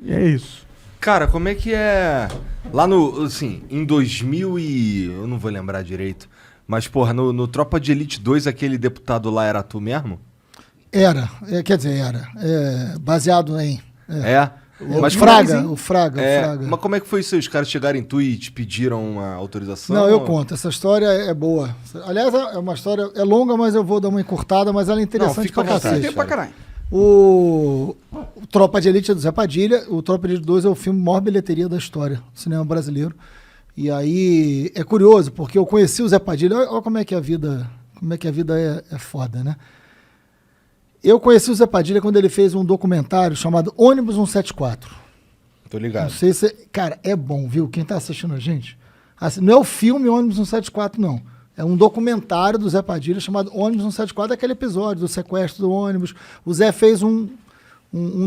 E é isso. Cara, como é que é... Lá no, assim, em 2000 e... Eu não vou lembrar direito. Mas, porra, no Tropa de Elite 2, aquele deputado lá era tu mesmo? Era. Quer dizer, era. Baseado em... Mas o Fraga, o Fraga. Mas como é que foi isso aí? Os caras chegaram em tu e te pediram uma autorização? Não, eu conto. Essa história é boa. Aliás, é uma história... É longa, mas eu vou dar uma encurtada, mas ela é interessante pra cacete. Pra caralho. O Tropa de Elite é do Zé Padilha. O Tropa de Elite 2 é o filme maior bilheteria da história do cinema brasileiro. E aí é curioso, porque eu conheci o Zé Padilha. Olha como é que a vida é foda, né? Eu conheci o Zé Padilha quando ele fez um documentário chamado Ônibus 174. Tô ligado. Não sei se... Cara, é bom, viu? Quem tá assistindo a gente... Assim, não é o filme Ônibus 174, não. É um documentário do Zé Padilha chamado Ônibus 174, aquele episódio do sequestro do ônibus. O Zé fez um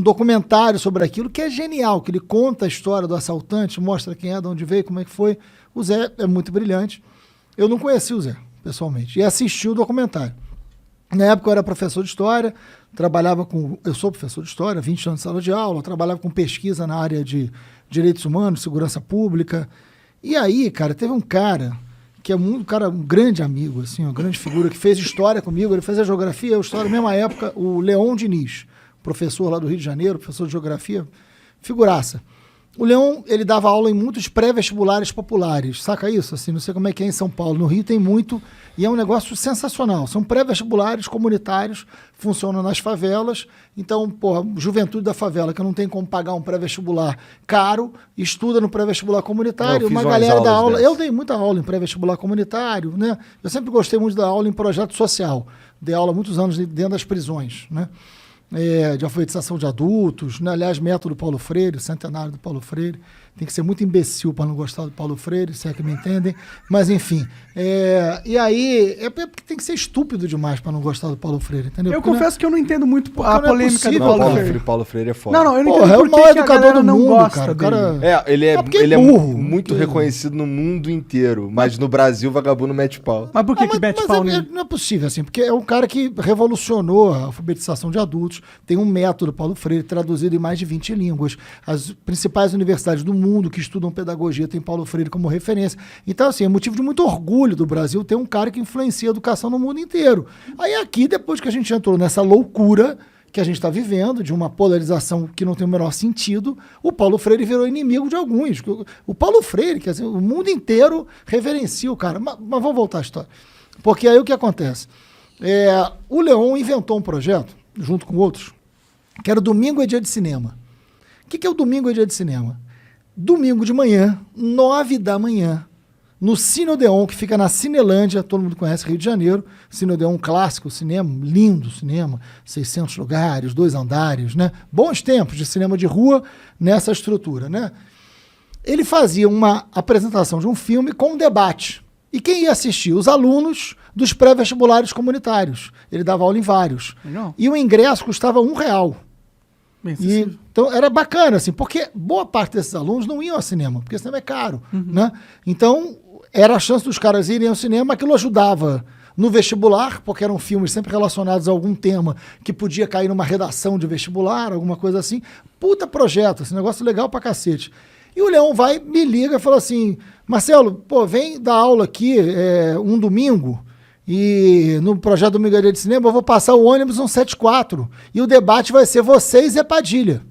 documentário sobre aquilo que é genial, que ele conta a história do assaltante, mostra quem é, de onde veio, como é que foi. O Zé é muito brilhante. Eu não conheci o Zé, pessoalmente, e assisti o documentário. Na época eu era professor de história, eu sou professor de história, 20 anos de sala de aula, trabalhava com pesquisa na área de direitos humanos, segurança pública. E aí, cara, teve um cara que é um grande amigo, assim, uma grande figura, que fez história comigo, ele fez a geografia, a história na mesma época, o Leon Diniz, professor lá do Rio de Janeiro, professor de geografia, figuraça. O Leon, ele dava aula em muitos pré-vestibulares populares, saca isso? Assim, não sei como é que é em São Paulo, no Rio tem muito, e é um negócio sensacional. São pré-vestibulares comunitários, funcionam nas favelas, então, porra, juventude da favela, que não tem como pagar um pré-vestibular caro, estuda no pré-vestibular comunitário, uma galera da aula... Eu dei muita aula em pré-vestibular comunitário, né? Eu sempre gostei muito da aula em projeto social, dei aula há muitos anos dentro das prisões, né? De alfabetização de adultos, né? Aliás, método Paulo Freire, centenário do Paulo Freire. Tem que ser muito imbecil para não gostar do Paulo Freire, se é que me entendem. Mas, enfim. E aí, porque tem que ser estúpido demais para não gostar do Paulo Freire, entendeu? Eu confesso que eu não entendo muito a polêmica do Paulo Freire. Paulo Freire é foda. Não, eu não entendo por que é o maior que a educador galera do não mundo, gosta cara. dele. Ele é burro, muito reconhecido no mundo inteiro, mas no Brasil o vagabundo mete pau. Mas por que mete pau nele? Não é possível, assim, porque é um cara que revolucionou a alfabetização de adultos, tem um método Paulo Freire traduzido em mais de 20 línguas. As principais universidades do mundo que estudam pedagogia têm Paulo Freire como referência. Então, assim, é motivo de muito orgulho do Brasil ter um cara que influencia a educação no mundo inteiro. Aí aqui, depois que a gente entrou nessa loucura que a gente está vivendo, de uma polarização que não tem o menor sentido, o Paulo Freire virou inimigo de alguns. O Paulo Freire, quer dizer, o mundo inteiro reverencia o cara. Mas vamos voltar à história. Porque aí o que acontece? O Leon inventou um projeto, junto com outros, que era o Domingo é Dia de Cinema. O que é o Domingo é Dia de Cinema? Domingo de manhã, 9 da manhã, no Cine Odeon, que fica na Cinelândia, todo mundo conhece, Rio de Janeiro. Cine Odeon clássico, cinema, lindo cinema, 600 lugares, 2 andares, né? Bons tempos de cinema de rua nessa estrutura, né? Ele fazia uma apresentação de um filme com um debate. E quem ia assistir? Os alunos dos pré-vestibulares comunitários. Ele dava aula em vários. Legal. E o ingresso custava R$1. Então era bacana, assim, porque boa parte desses alunos não iam ao cinema, porque o cinema é caro, né? Então era a chance dos caras irem ao cinema, aquilo ajudava no vestibular, porque eram filmes sempre relacionados a algum tema que podia cair numa redação de vestibular, alguma coisa assim. Puta projeto, esse negócio legal pra cacete. E o Leon me liga e fala assim: Marcelo, pô, vem dar aula aqui um domingo. E no projeto Domingo é Dia de Cinema eu vou passar o ônibus 174. E o debate vai ser você e Zé Padilha.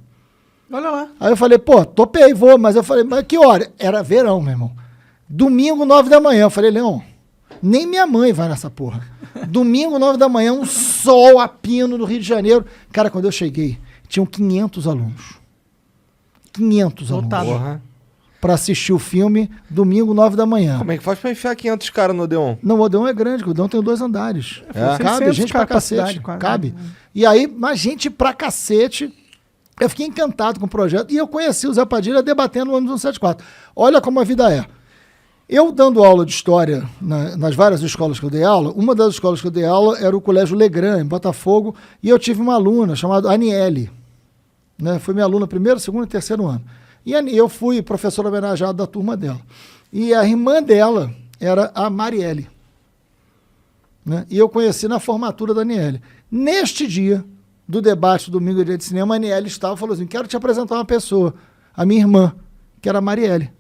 Olha lá. Aí eu falei, pô, topei, vou. Mas eu falei, mas que hora? Era verão, meu irmão. Domingo, 9 da manhã. Eu falei, Leon, nem minha mãe vai nessa porra. Domingo, 9 da manhã, um sol a pino no Rio de Janeiro. Cara, quando eu cheguei, tinham 500 alunos. 500 alunos. Porra. Pra assistir o filme, domingo, 9 da manhã. Como é que faz pra enfiar 500 caras no Odeon? Não, o Odeon é grande, o Odeon tem 2 andares. Cabe gente pra cacete. Cabe. E aí, mais gente pra cacete. Eu fiquei encantado com o projeto. E eu conheci o Zé Padilha debatendo o ônibus 174. Olha como a vida é. Eu dando aula de história nas várias escolas que eu dei aula, uma das escolas que eu dei aula era o Colégio Legrand, em Botafogo, e eu tive uma aluna chamada Aniele. Né? Foi minha aluna primeiro, segundo e terceiro ano. E eu fui professor homenageado da turma dela. E a irmã dela era a Marielle. Né? E eu conheci na formatura da Aniele. Neste dia, do debate do domingo, dia de cinema, a Aniele estava e falou assim, quero te apresentar uma pessoa, a minha irmã, que era a Marielle.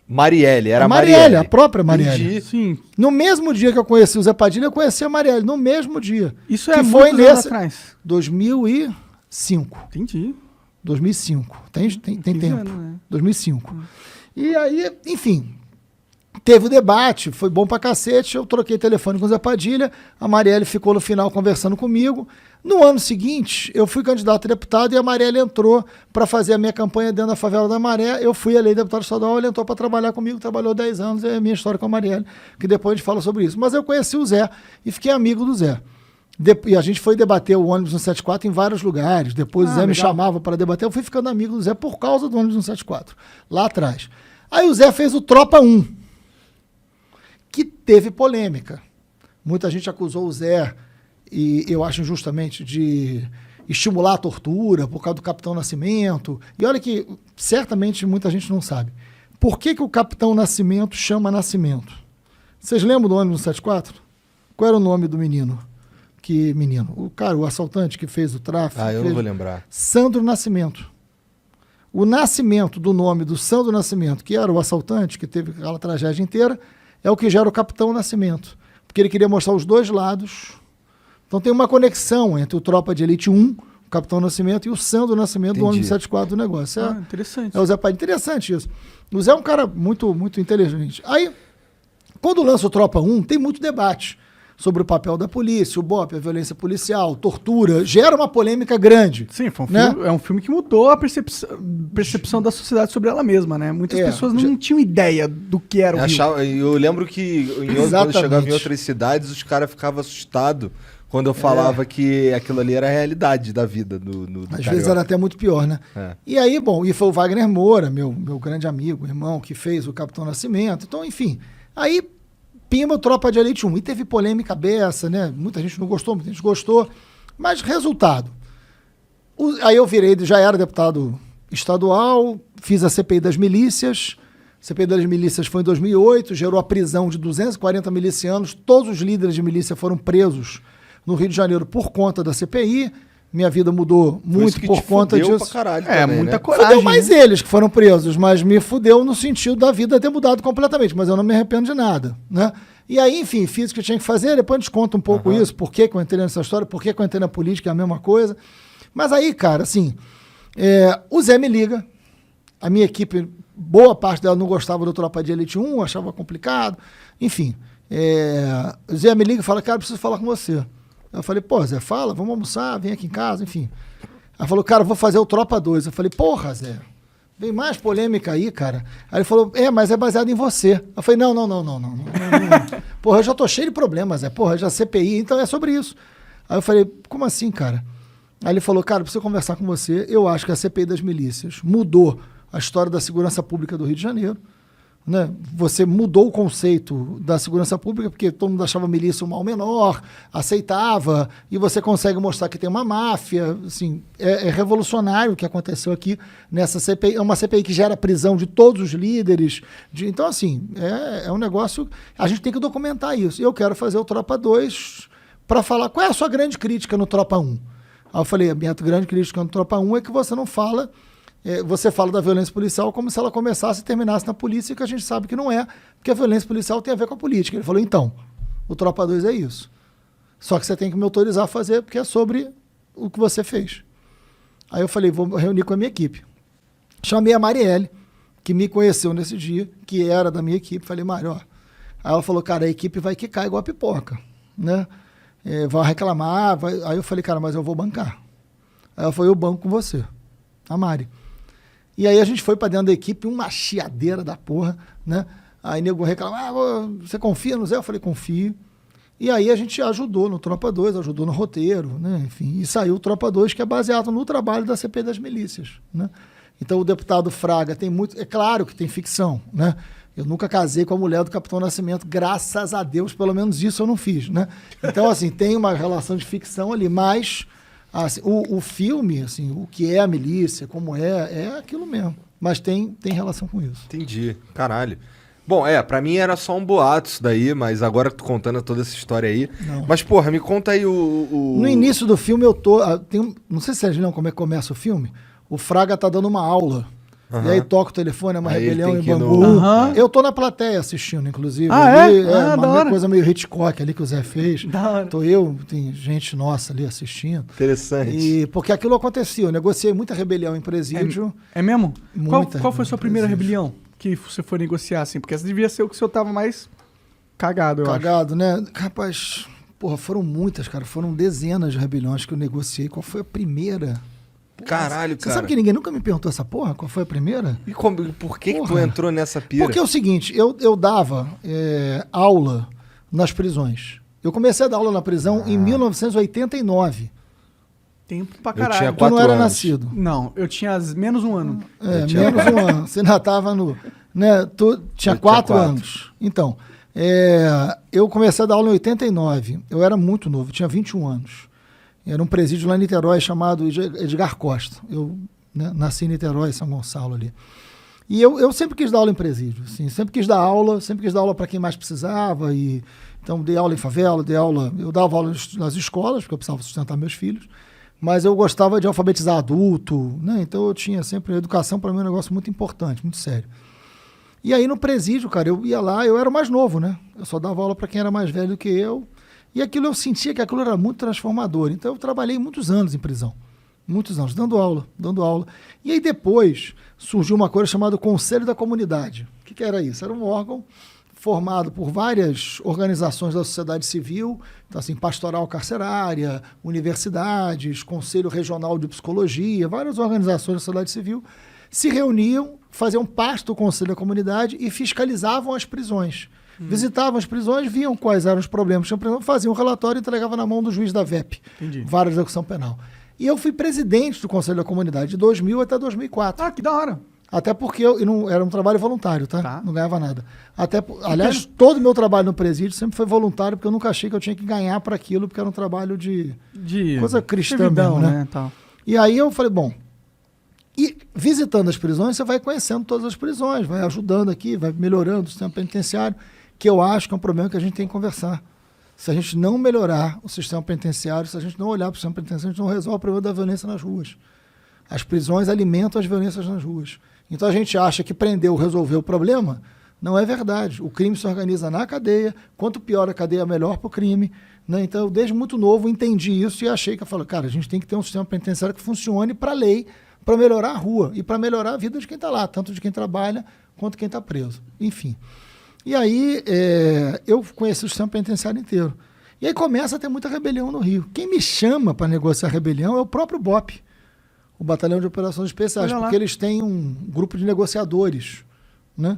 Marielle, era A Marielle. Marielle, a própria Marielle. Entendi. Sim. No mesmo dia que eu conheci o Zé Padilha, eu conheci a Marielle, no mesmo dia. Isso que é foi muitos anos nesse atrás. 2005. Entendi. 2005. Tem 15 tempo. anos, né? 2005. E aí, enfim, teve o debate, foi bom pra cacete, eu troquei telefone com o Zé Padilha, a Marielle ficou no final conversando comigo. No ano seguinte, eu fui candidato a deputado e a Marielle entrou para fazer a minha campanha dentro da favela da Maré. Eu fui eleito deputado estadual, ele entrou para trabalhar comigo, trabalhou 10 anos, é a minha história com a Marielle, que depois a gente fala sobre isso. Mas eu conheci o Zé e fiquei amigo do Zé. E a gente foi debater o ônibus 174 em vários lugares. Depois o Zé me chamava para debater. Eu fui ficando amigo do Zé por causa do ônibus 174, lá atrás. Aí o Zé fez o Tropa 1, que teve polêmica. Muita gente acusou o Zé, e eu acho injustamente, de estimular a tortura por causa do Capitão Nascimento. E olha que certamente muita gente não sabe. Por que o Capitão Nascimento chama Nascimento? Vocês lembram do ônibus 174? Qual era o nome do menino? O assaltante que fez o tráfico. Eu não vou lembrar. Sandro Nascimento. O nascimento do nome do Sandro Nascimento, que era o assaltante, que teve aquela tragédia inteira, é o que gera o Capitão Nascimento. Porque ele queria mostrar os dois lados. Então tem uma conexão entre o Tropa de Elite 1, o Capitão Nascimento, e o Sandro Nascimento do ônibus 74 do negócio. Interessante. É o Zé Padilha. Interessante isso. O Zé é um cara muito, muito inteligente. Aí, quando lança o Tropa 1, tem muito debate sobre o papel da polícia, o BOP, a violência policial, tortura, gera uma polêmica grande. Sim, foi um né? filme, é um filme que mudou a percepção da sociedade sobre ela mesma, né? Muitas pessoas não tinham ideia do que era o Rio. Eu lembro que quando chegava em outras cidades, os caras ficavam assustados quando eu falava que aquilo ali era a realidade da vida do Às carioca. vezes era até muito pior, né? E aí, bom, e foi o Wagner Moura, meu grande amigo, irmão, que fez o Capitão Nascimento. Então, enfim, aí pima o Tropa de Elite 1. E teve polêmica beça, né? Muita gente não gostou, muita gente gostou. Mas, resultado. Aí eu virei, já era deputado estadual, fiz a CPI das milícias. A CPI das milícias foi em 2008, gerou a prisão de 240 milicianos. Todos os líderes de milícia foram presos no Rio de Janeiro por conta da CPI. Minha vida mudou muito por conta disso. Pra caralho também, muita né? coragem. Fudeu mais eles que foram presos, mas me fudeu no sentido da vida ter mudado completamente, mas eu não me arrependo de nada, né? E aí, enfim, fiz o que eu tinha que fazer, depois a gente conta um pouco isso, por que eu entrei nessa história, por que eu entrei na política, é a mesma coisa. Mas aí, cara, assim, o Zé me liga, a minha equipe, boa parte dela não gostava do Tropa de Elite 1, achava complicado, enfim. O Zé me liga e fala, cara, preciso falar com você. Eu falei, pô, Zé, fala, vamos almoçar, vem aqui em casa, enfim. Aí falou, cara, vou fazer o Tropa 2. Eu falei, porra, Zé, vem mais polêmica aí, cara. Aí ele falou, mas é baseado em você. Eu falei, não. Porra, eu já tô cheio de problemas, Zé. Porra, já CPI, então é sobre isso. Aí eu falei, como assim, cara? Aí ele falou, cara, preciso conversar com você. Eu acho que a CPI das milícias mudou a história da segurança pública do Rio de Janeiro. Né? Você mudou o conceito da segurança pública, porque todo mundo achava a milícia um mal menor, aceitava, e você consegue mostrar que tem uma máfia. Assim, é revolucionário o que aconteceu aqui nessa CPI. É uma CPI que gera prisão de todos os líderes. Então, assim, é um negócio... A gente tem que documentar isso. E eu quero fazer o Tropa 2 para falar qual é a sua grande crítica no Tropa 1. Aí eu falei, a minha grande crítica no Tropa 1 é que você não fala... Você fala da violência policial como se ela começasse e terminasse na polícia, que a gente sabe que não é, porque a violência policial tem a ver com a política. Ele falou, então, o Tropa 2 é isso. Só que você tem que me autorizar a fazer, porque é sobre o que você fez. Aí eu falei, vou reunir com a minha equipe. Chamei a Marielle, que me conheceu nesse dia, que era da minha equipe. Falei, Mari, ó. Aí ela falou, cara, a equipe vai quicar igual a pipoca, né? Vai reclamar. Aí eu falei, cara, mas eu vou bancar. Aí ela falou, eu banco com você, a Mari. E aí a gente foi para dentro da equipe, uma chiadeira da porra, né? Aí nego reclamava, você confia no Zé? Eu falei, confio. E aí a gente ajudou no Tropa 2, ajudou no roteiro, né? Enfim, e saiu o Tropa 2, que é baseado no trabalho da CPI das milícias, né? Então o deputado Fraga tem muito... É claro que tem ficção, né? Eu nunca casei com a mulher do Capitão Nascimento, graças a Deus, pelo menos isso eu não fiz, né? Então, assim, tem uma relação de ficção ali, mas... Assim, o filme, assim, o que é a milícia, como é aquilo mesmo. Mas tem relação com isso. Entendi. Caralho. Bom, pra mim era só um boato isso daí, mas agora tu contando toda essa história aí. Não. Mas, porra, me conta aí o... No início do filme eu tô... não sei se vocês lembram como é que começa o filme. O Fraga tá dando uma aula. Uhum. E aí toca o telefone, é uma Aí rebelião tem em que ir Bangu. no- Uhum. Eu tô na plateia assistindo, inclusive. Ah, Ali, é? Ah, da uma hora. coisa meio Hitchcock ali que o Zé fez. Da hora. Tô eu, tem gente nossa ali assistindo. Interessante. E porque aquilo acontecia, eu negociei muita rebelião em presídio. É mesmo? Qual Muita foi a sua primeira presídio. rebelião que você foi negociar, assim? Porque essa devia ser o que o senhor tava mais cagado, eu Cagado, né? Rapaz, porra, foram muitas, cara. Foram dezenas de rebeliões que eu negociei. Qual foi a primeira? Caralho, Você cara. sabe que ninguém nunca me perguntou essa porra? Qual foi a primeira? E por que que tu Porra. entrou nessa pira? Porque é o seguinte, eu dava aula nas prisões. Eu comecei a dar aula na prisão em 1989. acho. Tempo pra Eu caralho. tinha Tu não 4 era anos. nascido. Não, eu tinha menos um ano. Menos um ano. Você ainda estava no... Né, tu tinha Eu tinha 4 quatro. anos. Então, eu comecei a dar aula em 89. Eu era muito novo, tinha 21 anos. Era um presídio lá em Niterói chamado Edgar Costa. Eu nasci em Niterói, São Gonçalo ali. E eu sempre quis dar aula em presídio. Assim, sempre quis dar aula para quem mais precisava. Então, dei aula em favela, eu dava aula nas escolas, porque eu precisava sustentar meus filhos. Mas eu gostava de alfabetizar adulto, né? Então eu tinha sempre... Educação para mim é um negócio muito importante, muito sério. E aí no presídio, cara, eu ia lá, eu era o mais novo, né? Eu só dava aula para quem era mais velho do que eu. E aquilo eu sentia que aquilo era muito transformador. Então eu trabalhei muitos anos em prisão. Muitos anos, dando aula. E aí depois surgiu uma coisa chamada Conselho da Comunidade. O que era isso? Era um órgão formado por várias organizações da sociedade civil, então assim, pastoral carcerária, universidades, Conselho Regional de Psicologia, várias organizações da sociedade civil se reuniam, faziam parte do Conselho da Comunidade e fiscalizavam as prisões. Visitavam as prisões, viam quais eram os problemas, faziam um relatório e entregavam na mão do juiz da VEP, Entendi. Vara de Execução Penal. E eu fui presidente do Conselho da Comunidade de 2000 até 2004. Ah, que da hora. Até porque eu não, era um trabalho voluntário, tá? Tá. Não ganhava nada. Aliás, todo o meu trabalho no presídio sempre foi voluntário, porque eu nunca achei que eu tinha que ganhar para aquilo, porque era um trabalho de coisa cristã servidão, mesmo, né? Tal. E aí eu falei, bom, e visitando as prisões, você vai conhecendo todas as prisões, vai ajudando aqui, vai melhorando o sistema penitenciário, que eu acho que é um problema que a gente tem que conversar. Se a gente não melhorar o sistema penitenciário, se a gente não olhar para o sistema penitenciário, a gente não resolve o problema da violência nas ruas. As prisões alimentam as violências nas ruas. Então a gente acha que prendeu, resolveu o problema. Não é verdade. O crime se organiza na cadeia. Quanto pior a cadeia, melhor para o crime. Né? Então eu, desde muito novo, entendi isso e achei que eu falo, cara, a gente tem que ter um sistema penitenciário que funcione para a lei, para melhorar a rua e para melhorar a vida de quem está lá, tanto de quem trabalha quanto quem está preso. Enfim. E aí eu conheci o sistema penitenciário inteiro. E aí começa a ter muita rebelião no Rio. Quem me chama para negociar rebelião é o próprio BOP, o Batalhão de Operações Especiais, porque eles têm um grupo de negociadores, né?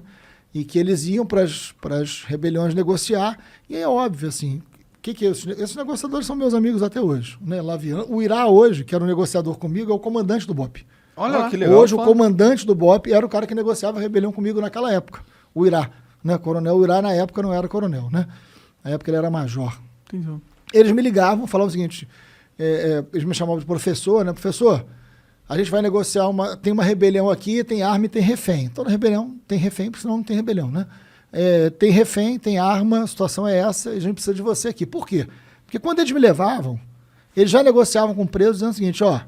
E que eles iam para as rebeliões negociar. E é óbvio, assim, que é isso? Esses negociadores são meus amigos até hoje. Né? Laviano, o Irá hoje, que era um negociador comigo, é o comandante do BOP. Olha lá. que legal. Hoje, o comandante do BOP era o cara que negociava a rebelião comigo naquela época. O Irá, né? Coronel. O Irá, na época, não era coronel, né? Na época, ele era major. Entendi. Eles me ligavam, falavam o seguinte, eles me chamavam de professor, né? Professor, a gente vai negociar tem uma rebelião aqui, tem arma e tem refém. Toda rebelião tem refém, porque senão não tem rebelião, né? Tem refém, tem arma, a situação é essa, e a gente precisa de você aqui. Por quê? Porque quando eles me levavam, eles já negociavam com o preso dizendo o seguinte, ó,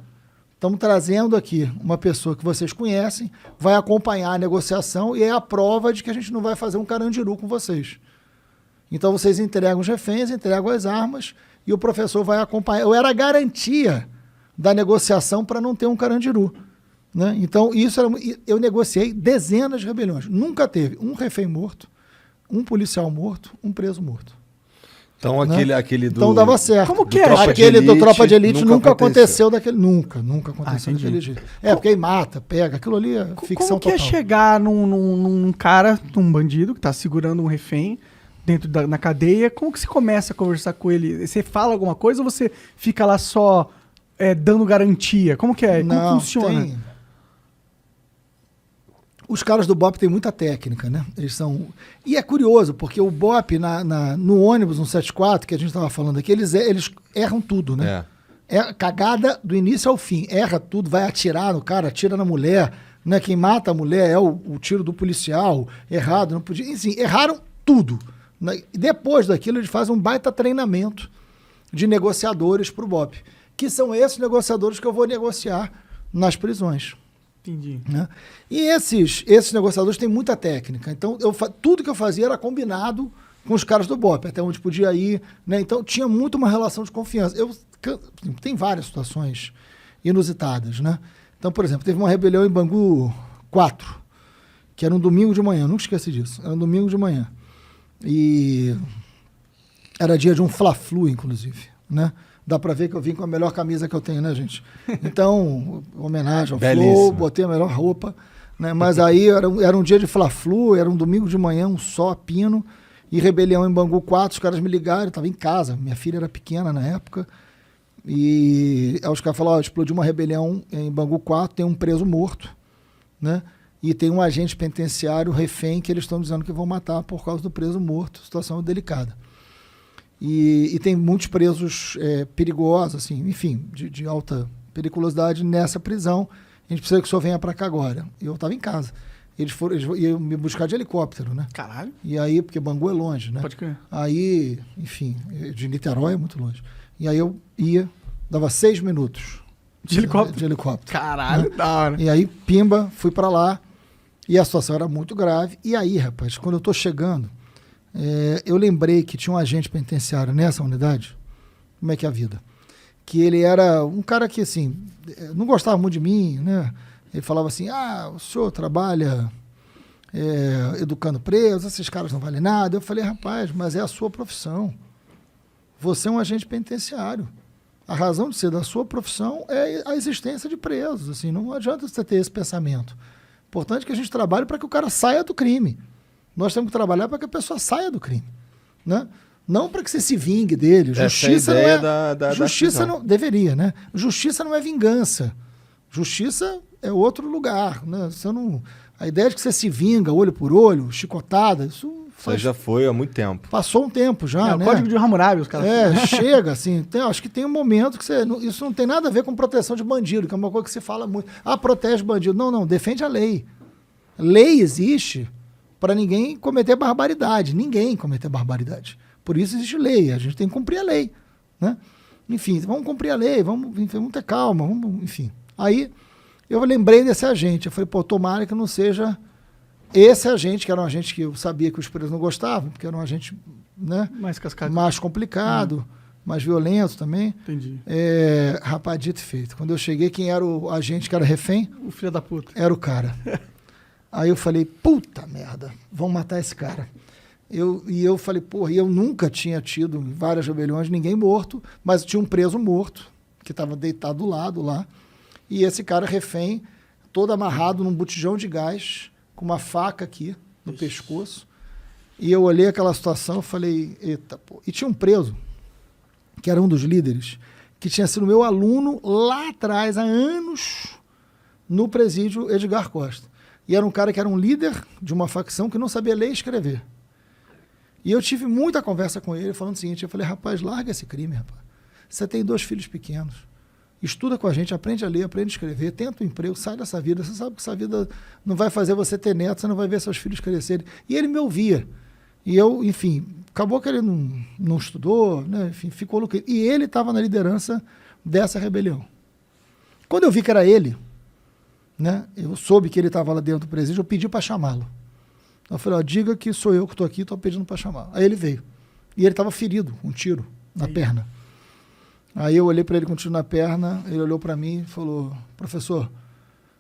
estamos trazendo aqui uma pessoa que vocês conhecem, vai acompanhar a negociação e é a prova de que a gente não vai fazer um carandiru com vocês. Então vocês entregam os reféns, entregam as armas e o professor vai acompanhar. Eu era a garantia da negociação para não ter um carandiru. Né? Então, eu negociei dezenas de rebeliões. Nunca teve um refém morto, um policial morto, um preso morto. Então aquele do... Então dava certo. Como que é? Aquele do Tropa de Elite nunca aconteceu daquele... Nunca aconteceu entendi. daquele jeito. Porque aí mata, pega. Aquilo ali é ficção Como que total. é chegar num cara, num bandido que tá segurando um refém na cadeia? Como que se começa a conversar com ele? Você fala alguma coisa ou você fica lá só dando garantia? Como que é? Como funciona? Os caras do BOP têm muita técnica, né? E é curioso, porque o BOP, no ônibus 174, que a gente estava falando aqui, eles erram tudo, né? É cagada do início ao fim. Erra tudo, vai atirar no cara, atira na mulher, Né? Quem mata a mulher é o tiro do policial, errado, não podia. Enfim, erraram tudo. Né? E depois daquilo, eles fazem um baita treinamento de negociadores para o BOPE, que são esses negociadores que eu vou negociar nas prisões. Entendi. Né? E esses negociadores têm muita técnica. Então, tudo que eu fazia era combinado com os caras do BOPE, até onde podia ir. Né? Então, tinha muito uma relação de confiança. Tem várias situações inusitadas. Né? Então, por exemplo, teve uma rebelião em Bangu 4, que era um domingo de manhã. Eu nunca esqueci disso. Era um domingo de manhã. E era dia de um Fla-Flu, inclusive. Né? Dá pra ver que eu vim com a melhor camisa que eu tenho, né, gente? Então, homenagem ao Flow, botei a melhor roupa. Né? Mas aí era um dia de Fla-Flu, era um domingo de manhã, um sol pino, e rebelião em Bangu 4, os caras me ligaram, eu tava em casa, minha filha era pequena na época, e aí os caras falaram, explodiu uma rebelião em Bangu 4, tem um preso morto, né? E tem um agente penitenciário refém que eles estão dizendo que vão matar por causa do preso morto, situação delicada. E tem muitos presos perigosos, assim, enfim, de alta periculosidade nessa prisão. A gente precisa que o senhor venha para cá agora. E eu estava em casa. Eles iam me buscar de helicóptero, né? Caralho. E aí, porque Bangu é longe, né? Pode crer. Aí, enfim, de Niterói é muito longe. E aí eu dava 6 minutos. De helicóptero? De helicóptero. Caralho, né? da hora. E aí, pimba, fui para lá. E a situação era muito grave. E aí, rapaz, quando eu tô chegando, eu lembrei que tinha um agente penitenciário nessa unidade. Como é que é a vida? Que ele era um cara que, assim, não gostava muito de mim, né? Ele falava assim, o senhor trabalha educando presos, esses caras não valem nada. Eu falei, rapaz, mas é a sua profissão. Você é um agente penitenciário. A razão de ser da sua profissão é a existência de presos. Assim, não adianta você ter esse pensamento. Importante que a gente trabalhe para que o cara saia do crime. Nós temos que trabalhar para que a pessoa saia do crime. Né? Não para que você se vingue dele. Justiça essa é a não ideia é. Justiça não. Deveria, né? Justiça não é vingança. Justiça é outro lugar. Né? A ideia de que você se vinga, olho por olho, chicotada, isso já foi há muito tempo. Passou um tempo já, né? O código de Hammurabi, os caras. Chega, assim. Acho que tem um momento que isso não tem nada a ver com proteção de bandido, que é uma coisa que se fala muito. Protege bandido. Não, defende a lei. Lei existe para ninguém cometer barbaridade. Ninguém cometer barbaridade. Por isso existe lei. A gente tem que cumprir a lei. Né? Enfim, vamos cumprir a lei, vamos ter calma, enfim. Aí eu lembrei desse agente. Eu falei, tomara que não seja esse agente, que era um agente que eu sabia que os presos não gostavam, porque era um agente, né, mais cascado, mais complicado, mais violento também. Entendi. Rapaz, dito e feito. Quando eu cheguei, quem era o agente que era refém? O filho da puta. Era o cara. Aí eu falei, puta merda, vão matar esse cara. Eu falei, e eu nunca tinha tido em várias rebeliões ninguém morto, mas tinha um preso morto, que estava deitado do lado lá, e esse cara refém, todo amarrado num botijão de gás, com uma faca aqui no pescoço, e eu olhei aquela situação e falei, eita, pô. E tinha um preso, que era um dos líderes, que tinha sido meu aluno lá atrás, há anos, no presídio Edgar Costa. E era um cara que era um líder de uma facção que não sabia ler e escrever. E eu tive muita conversa com ele, falando o seguinte, eu falei, rapaz, larga esse crime, rapaz. Você tem 2 filhos pequenos. Estuda com a gente, aprende a ler, aprende a escrever, tenta um emprego, sai dessa vida. Você sabe que essa vida não vai fazer você ter neto, você não vai ver seus filhos crescerem. E ele me ouvia. E eu, enfim, acabou que ele não estudou, né? Enfim, ficou no crime. E ele estava na liderança dessa rebelião. Quando eu vi que era ele, né? Eu soube que ele estava lá dentro do presídio, eu pedi para chamá-lo. Eu falei, diga que sou eu que estou aqui, estou pedindo para chamar. Aí ele veio. E ele estava ferido, um tiro na perna. Aí eu olhei para ele com um tiro na perna, ele olhou para mim e falou, professor,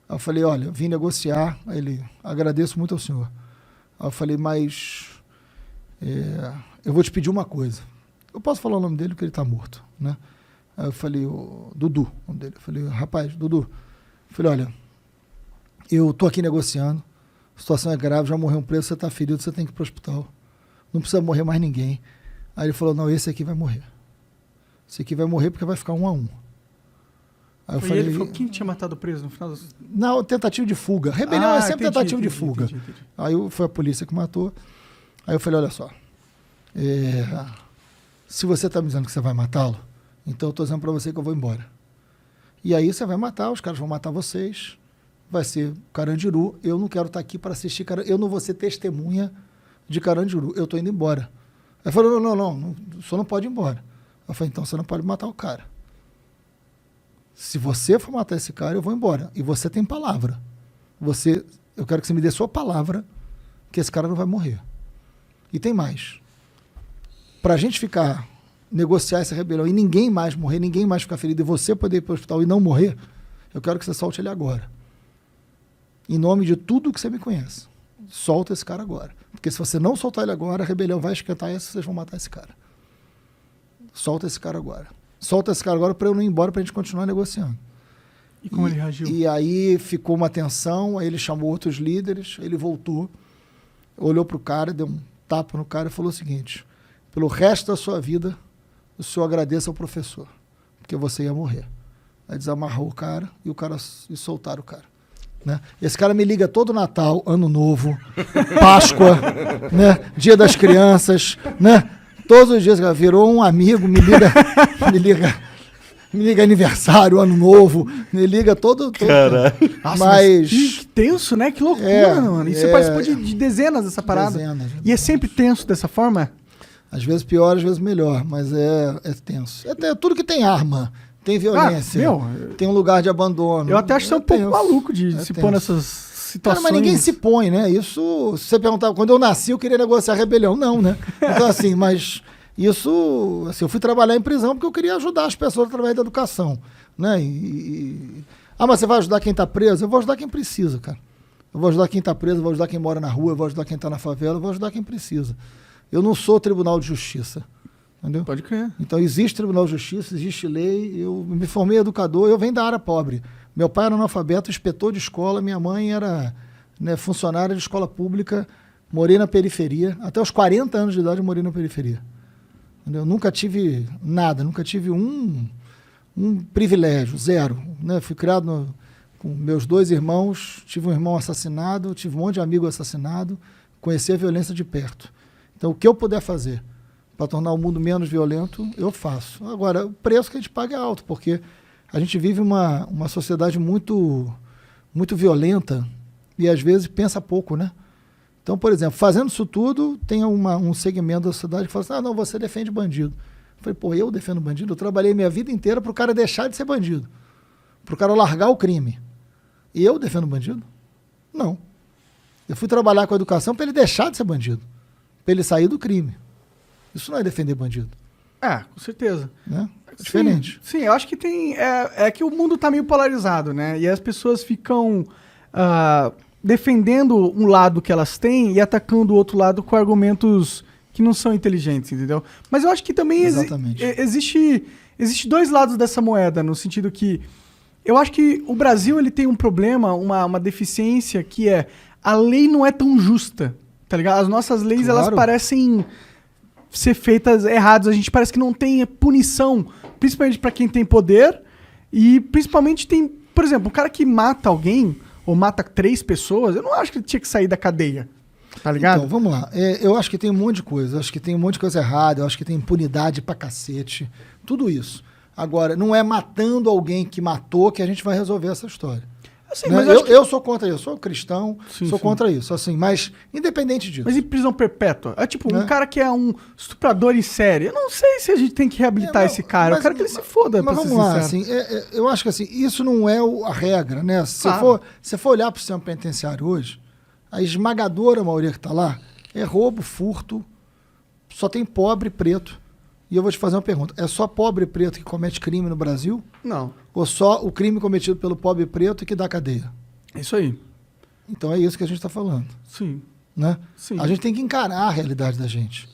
aí eu falei, olha, vim negociar. Aí ele, agradeço muito ao senhor. Aí eu falei, mas eu vou te pedir uma coisa. Eu posso falar o nome dele porque ele está morto, né? Aí eu falei, Dudu, o nome dele. Eu falei, rapaz, Dudu. Eu falei, olha, eu estou aqui negociando, a situação é grave, já morreu um preso, você está ferido, você tem que ir para o hospital. Não precisa morrer mais ninguém. Aí ele falou, não, esse aqui vai morrer. Esse aqui vai morrer porque vai ficar 1 a 1. Aí eu falei, ele falou, quem tinha matado o preso no final dos... Não, tentativa de fuga. Rebelião é sempre tentativa de fuga. Entendi. Aí foi a polícia que matou. Aí eu falei, olha só, se você está me dizendo que você vai matá-lo, então eu estou dizendo para você que eu vou embora. E aí você vai matar, os caras vão matar vocês, vai ser Carandiru. Eu não quero estar aqui para assistir Carandiru. Eu não vou ser testemunha de Carandiru. Eu estou indo embora. Aí falou, não, o senhor não pode ir embora. Eu falei, então você não pode matar o cara. Se você for matar esse cara, eu vou embora. E você tem palavra. Eu quero que você me dê sua palavra que esse cara não vai morrer. E tem mais. Para a gente negociar essa rebelião e ninguém mais morrer, ninguém mais ficar ferido e você poder ir para o hospital e não morrer, eu quero que você solte ele agora. Em nome de tudo que você me conhece. Solta esse cara agora. Porque se você não soltar ele agora, a rebelião vai esquentar e vocês vão matar esse cara. Solta esse cara agora. Solta esse cara agora para eu não ir embora, para a gente continuar negociando. E como ele reagiu? E aí ficou uma tensão, aí ele chamou outros líderes, ele voltou, olhou para o cara, deu um tapa no cara e falou o seguinte: pelo resto da sua vida, o senhor agradeça ao professor, porque você ia morrer. Aí desamarrou o cara e soltaram o cara. Né? Esse cara me liga todo Natal, Ano Novo, Páscoa, né? Dia das Crianças, né? Todos os dias, cara, virou um amigo, me liga aniversário, Ano Novo, me liga todo. Caralho. Nossa, mas que tenso, né? Que loucura, mano. E você participou de dezenas dessa parada. E é sempre tenso dessa forma? Às vezes pior, às vezes melhor, mas é tenso. É tudo que tem arma, tem violência, tem um lugar de abandono. Eu até acho que você é um pouco maluco de se pôr nessas situações. Cara, mas ninguém se põe, né? Isso, se você perguntar, quando eu nasci eu queria negociar a rebelião. Não, né? Então assim, mas isso, assim, eu fui trabalhar em prisão porque eu queria ajudar as pessoas através da educação, né? Mas você vai ajudar quem está preso? Eu vou ajudar quem precisa, cara. Eu vou ajudar quem está preso, eu vou ajudar quem mora na rua, eu vou ajudar quem está na favela, eu vou ajudar quem precisa. Eu não sou Tribunal de Justiça, entendeu? Pode crer. Então existe Tribunal de Justiça, existe lei, eu me formei educador, eu venho da área pobre. Meu pai era analfabeto, inspetor de escola, minha mãe era, né, funcionária de escola pública, morei na periferia, até os 40 anos de idade eu morei na periferia. Entendeu? Nunca tive nada, nunca tive um privilégio, zero. Né? Fui criado com meus 2 irmãos, tive um irmão assassinado, tive um monte de amigo assassinado, conheci a violência de perto. Então, o que eu puder fazer para tornar o mundo menos violento, eu faço. Agora, o preço que a gente paga é alto, porque a gente vive uma sociedade muito, muito violenta e, às vezes, pensa pouco, né? Então, por exemplo, fazendo isso tudo, tem um segmento da sociedade que fala assim, não, você defende bandido. Eu falei, eu defendo bandido? Eu trabalhei minha vida inteira para o cara deixar de ser bandido, para o cara largar o crime. E eu defendo bandido? Não. Eu fui trabalhar com a educação para ele deixar de ser bandido, para ele sair do crime. Isso não é defender bandido. Com certeza. Né? É diferente. Sim, eu acho que tem... É que o mundo tá meio polarizado, né? E as pessoas ficam defendendo um lado que elas têm e atacando o outro lado com argumentos que não são inteligentes, entendeu? Mas eu acho que também existe 2 lados dessa moeda, no sentido que eu acho que o Brasil ele tem um problema, uma deficiência, que é a lei não é tão justa, tá ligado? As nossas leis, elas parecem ser feitas erradas. A gente parece que não tem punição, principalmente para quem tem poder e principalmente tem, por exemplo, um cara que mata alguém ou mata 3 pessoas, eu não acho que ele tinha que sair da cadeia, tá ligado? Então, vamos lá. Eu acho que tem um monte de coisa. Eu acho que tem um monte de coisa errada. Eu acho que tem impunidade pra cacete. Tudo isso. Agora, não é matando alguém que matou que a gente vai resolver essa história. Assim, né? Mas eu sou contra isso. Eu sou cristão, sou contra isso. Assim, mas, independente disso. Mas em prisão perpétua? É tipo, um cara que é um estuprador em série. Eu não sei se a gente tem que reabilitar esse cara. Eu quero que ele se foda, mas vamos lá, assim, eu acho que assim, isso não é a regra, né? Se você for olhar para o sistema penitenciário hoje, a esmagadora maioria que está lá é roubo, furto, só tem pobre e preto. E eu vou te fazer uma pergunta. É só pobre e preto que comete crime no Brasil? Não. Ou só o crime cometido pelo pobre e preto que dá cadeia? É isso aí. Então é isso que a gente está falando. Sim. Né? Sim. A gente tem que encarar a realidade da gente.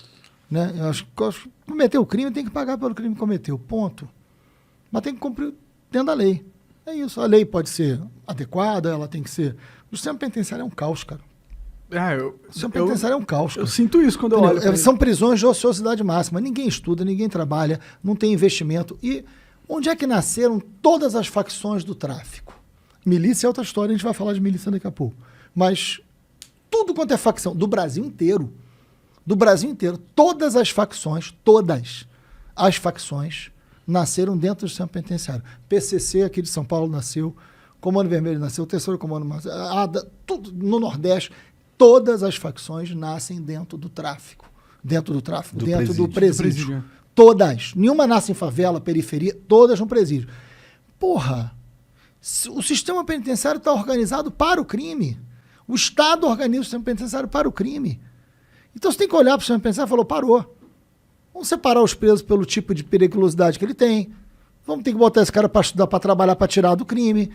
Né? Eu acho que cometeu o crime, tem que pagar pelo crime que cometeu. Ponto. Mas tem que cumprir dentro da lei. É isso. A lei pode ser adequada, ela tem que ser... O sistema penitenciário é um caos, cara. O sistema penitenciário é um caos, cara. Eu sinto isso quando eu olho. São prisões de ociosidade máxima. Ninguém estuda, ninguém trabalha, não tem investimento. E onde é que nasceram todas as facções do tráfico? Milícia é outra história, a gente vai falar de milícia daqui a pouco. Mas tudo quanto é facção, do Brasil inteiro, todas as facções nasceram dentro do sistema penitenciário. PCC aqui de São Paulo nasceu, Comando Vermelho nasceu, o terceiro Comando nasceu, no Nordeste, todas as facções nascem dentro do tráfico. Dentro do presídio. Todas. Nenhuma nasce em favela, periferia, todas no presídio. Porra, o sistema penitenciário está organizado para o crime. O Estado organiza o sistema penitenciário para o crime. Então você tem que olhar para o sistema penitenciário e falar, parou. Vamos separar os presos pelo tipo de periculosidade que ele tem. Vamos ter que botar esse cara para estudar, para trabalhar, para tirar do crime.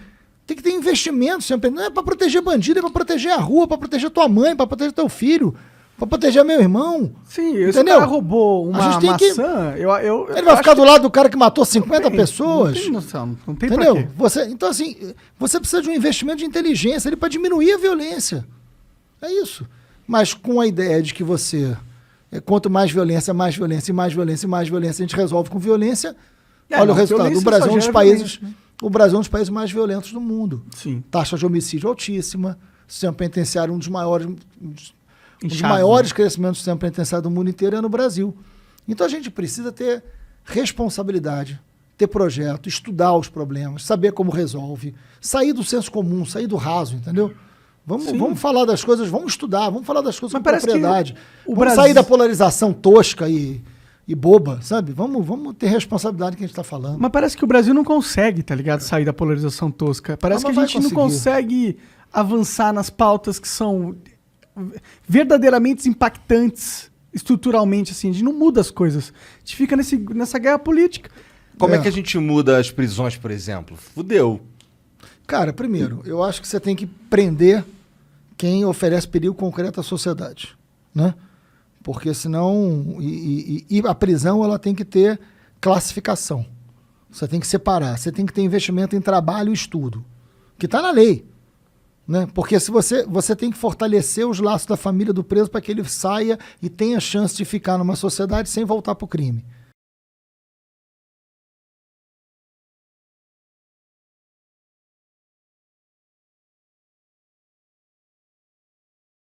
Tem que ter investimento. Não é para proteger bandido, é para proteger a rua, para proteger tua mãe, para proteger teu filho, para proteger meu irmão. Sim, esse cara roubou uma maçã. Ele vai ficar do lado do cara que matou 50 pessoas. Não tem noção, não tem entendeu? Pra quê. Então, assim, você precisa de um investimento de inteligência ali para diminuir a violência. É isso. Mas com a ideia de que você, quanto mais violência, mais violência, e mais violência, e mais violência, a gente resolve com violência. Olha o resultado. O Brasil é um dos países mais violentos do mundo. Sim. Taxa de homicídio altíssima, sistema penitenciário, um dos maiores crescimentos do sistema penitenciário do mundo inteiro é no Brasil. Então a gente precisa ter responsabilidade, ter projeto, estudar os problemas, saber como resolve, sair do senso comum, sair do raso, entendeu? Vamos falar das coisas, vamos estudar, vamos falar das coisas com propriedade. Vamos sair da polarização tosca e boba, sabe? Vamos ter responsabilidade do que a gente está falando. Mas parece que o Brasil não consegue, tá ligado? Sair da polarização tosca. Parece que a gente não consegue avançar nas pautas que são verdadeiramente impactantes estruturalmente, assim. A gente não muda as coisas. A gente fica nessa guerra política. Como é que a gente muda as prisões, por exemplo? Fudeu. Cara, primeiro, eu acho que você tem que prender quem oferece perigo concreto à sociedade, né? Porque senão... E a prisão, ela tem que ter classificação. Você tem que separar. Você tem que ter investimento em trabalho e estudo. Que está na lei. Né? Porque se você tem que fortalecer os laços da família do preso para que ele saia e tenha chance de ficar numa sociedade sem voltar para o crime.